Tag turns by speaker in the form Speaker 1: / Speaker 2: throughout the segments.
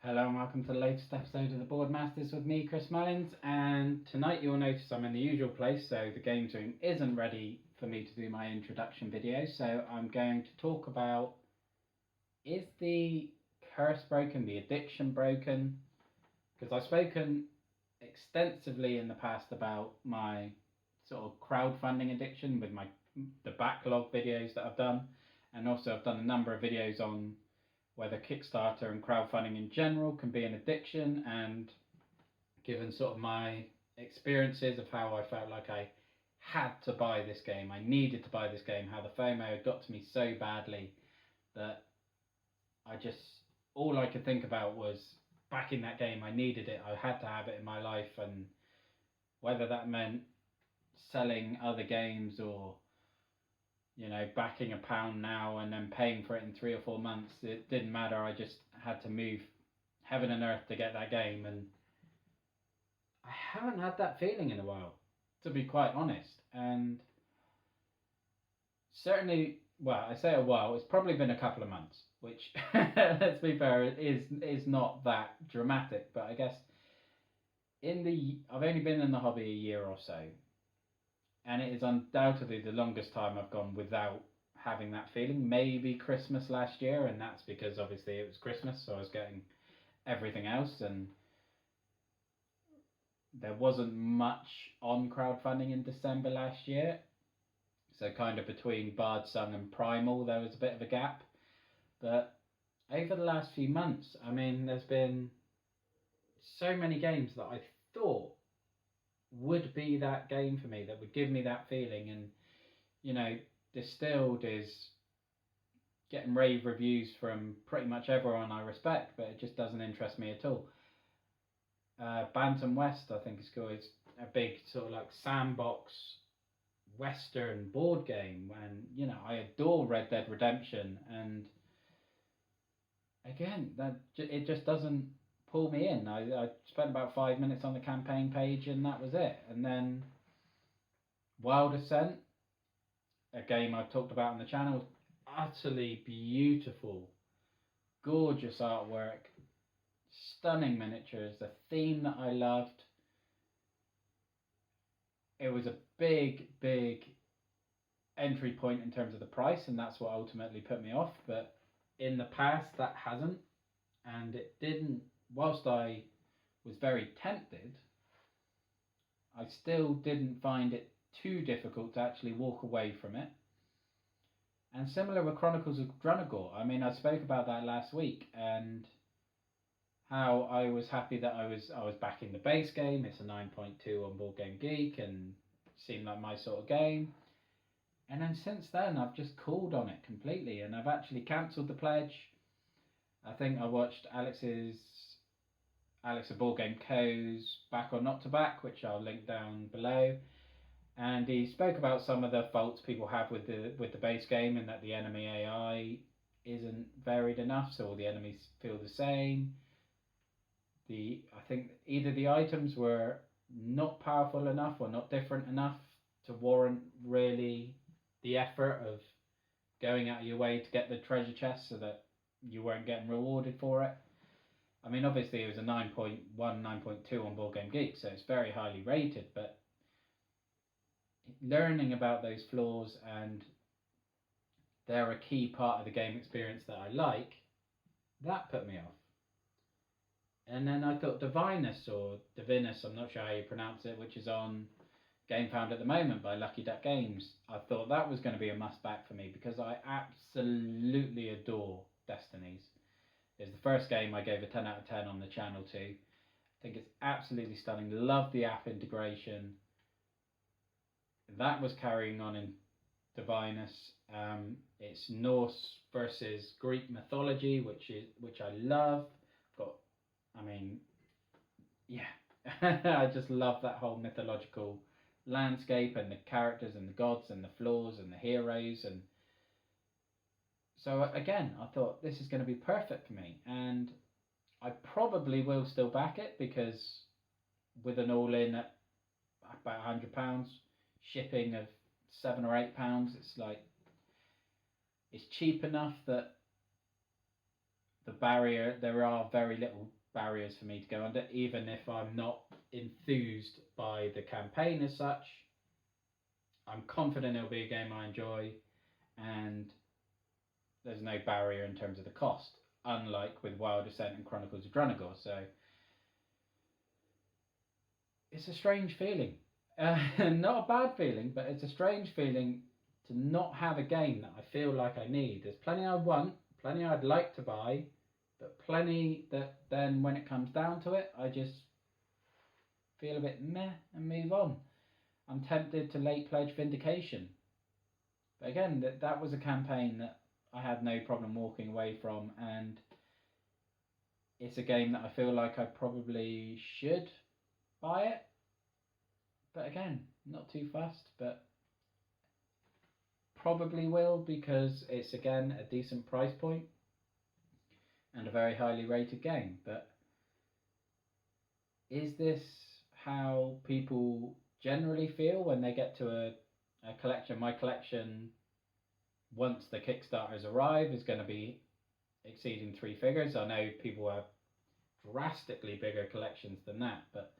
Speaker 1: Hello and welcome to the latest episode of the Boardmasters with me, Chris Mullins. And tonight you'll notice I'm in the usual place, so the game room isn't ready for me to do my introduction video. So I'm going to talk about, is the curse broken, the addiction broken? Because I've spoken extensively in the past about my sort of crowdfunding addiction with the backlog videos that I've done, and also I've done a number of videos on whether Kickstarter and crowdfunding in general can be an addiction, and given sort of my experiences of how I felt like I had to buy this game, I needed to buy this game, how the FOMO had got to me so badly that all I could think about was backing that game. I needed it, I had to have it in my life, and whether that meant selling other games or backing £1 now and then paying for it in 3 or 4 months, it didn't matter. I just had to move heaven and earth to get that game, and I haven't had that feeling in a while, to be quite honest. And certainly, well, I say a while, it's probably been a couple of months, which, let's be fair, is not that dramatic, but I guess I've only been in the hobby a year or so, and it is undoubtedly the longest time I've gone without having that feeling. Maybe Christmas last year, and that's because obviously it was Christmas, so I was getting everything else, and there wasn't much on crowdfunding in December last year. So kind of between Bard Sung and Primal, there was a bit of a gap. But over the last few months, I mean, there's been so many games that I thought would be that game for me, that would give me that feeling. And Distilled is getting rave reviews from pretty much everyone I respect, but it just doesn't interest me at all. Bantam West, I think it's called, is a big sort of like sandbox Western board game, and I adore Red Dead Redemption, and again, it just doesn't pull me in. I spent about 5 minutes on the campaign page, and that was it. And then Wild Ascent, a game I've talked about on the channel, utterly beautiful, gorgeous artwork, stunning miniatures, a theme that I loved. It was a big entry point in terms of the price, and that's what ultimately put me off. But in the past, that hasn't, and it didn't. Whilst I was very tempted, I still didn't find it too difficult to actually walk away from it. And similar with Chronicles of Drunagor. I mean, I spoke about that last week, and how I was happy that I was backing the base game. It's a 9.2 on Board Game Geek and seemed like my sort of game. And then since then, I've just cooled on it completely, and I've actually cancelled the pledge. I think I watched Alex of Board Game Co.'s Back or Not to Back, which I'll link down below. And he spoke about some of the faults people have with the base game, and that the enemy AI isn't varied enough, so all the enemies feel the same. I think either the items were not powerful enough or not different enough to warrant really the effort of going out of your way to get the treasure chest, so that you weren't getting rewarded for it. I mean, obviously it was a 9.1, 9.2 on Board Game Geek, so it's very highly rated, but learning about those flaws, and they're a key part of the game experience that I like, that put me off. And then I thought Divinus, or Divinus, I'm not sure how you pronounce it, which is on GameFound at the moment by Lucky Duck Games, I thought that was going to be a must back for me, because I absolutely adore Destinies. It's the first game I gave a 10 out of 10 on the channel to. I think it's absolutely stunning. Love the app integration. That was carrying on in Divinus. It's Norse versus Greek mythology, which I love. I just love that whole mythological landscape, and the characters and the gods and the flaws and the heroes. And so again, I thought this is going to be perfect for me, and I probably will still back it, because with an all-in at about £100, shipping of £7 or £8, it's cheap enough that there are very little barriers for me to go under, even if I'm not enthused by the campaign as such. I'm confident it'll be a game I enjoy, and there's no barrier in terms of the cost, unlike with Wild Descent and Chronicles of Drunagor. So it's a strange feeling. Not a bad feeling, but it's a strange feeling to not have a game that I feel like I need. There's plenty I want, plenty I'd like to buy, but plenty that then when it comes down to it, I just feel a bit meh and move on. I'm tempted to late pledge Vindication. But again, that was a campaign that I had no problem walking away from, and it's a game that I feel like I probably should buy it. But again, not too fast, but probably will, because it's again a decent price point and a very highly rated game. But is this how people generally feel when they get to a collection? My collection, once the Kickstarters arrive, is going to be exceeding 3 figures. I know people have drastically bigger collections than that, but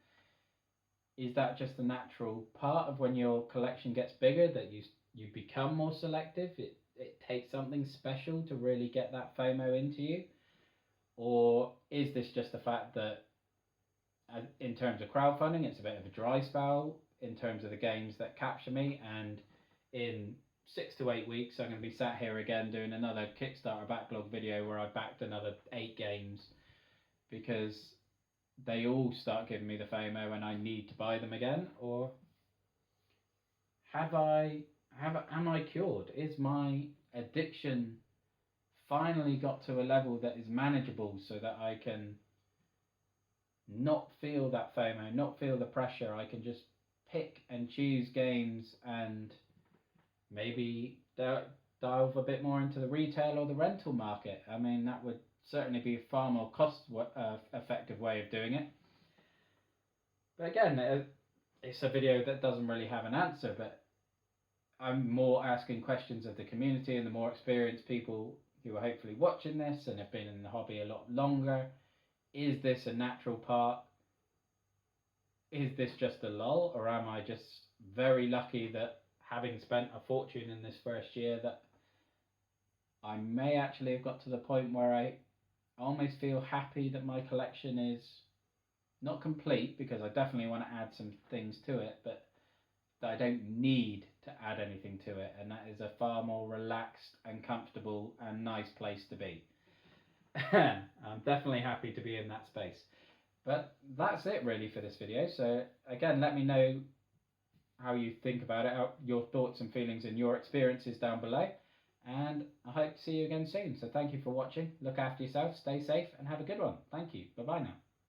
Speaker 1: is that just the natural part of when your collection gets bigger, that you become more selective? It takes something special to really get that FOMO into you? Or is this just the fact that in terms of crowdfunding, it's a bit of a dry spell in terms of the games that capture me, and in 6 to 8 weeks I'm going to be sat here again doing another Kickstarter backlog video where I backed another 8 games because they all start giving me the FOMO and I need to buy them again? Or am I cured? Is my addiction finally got to a level that is manageable so that I can not feel that FOMO, not feel the pressure? I can just pick and choose games and maybe dive a bit more into the retail or the rental market. I mean, that would certainly be a far more cost-effective way of doing it. But again, it's a video that doesn't really have an answer, but I'm more asking questions of the community and the more experienced people who are hopefully watching this and have been in the hobby a lot longer. Is this a natural part? Is this just a lull, or am I just very lucky that having spent a fortune in this first year, that I may actually have got to the point where I almost feel happy that my collection is not complete, because I definitely want to add some things to it, but that I don't need to add anything to it, and that is a far more relaxed and comfortable and nice place to be. I'm definitely happy to be in that space. But that's it really for this video. So again, let me know how you think about it, your thoughts and feelings and your experiences down below. And I hope to see you again soon. So thank you for watching. Look after yourself, stay safe, and have a good one. Thank you. Bye-bye now.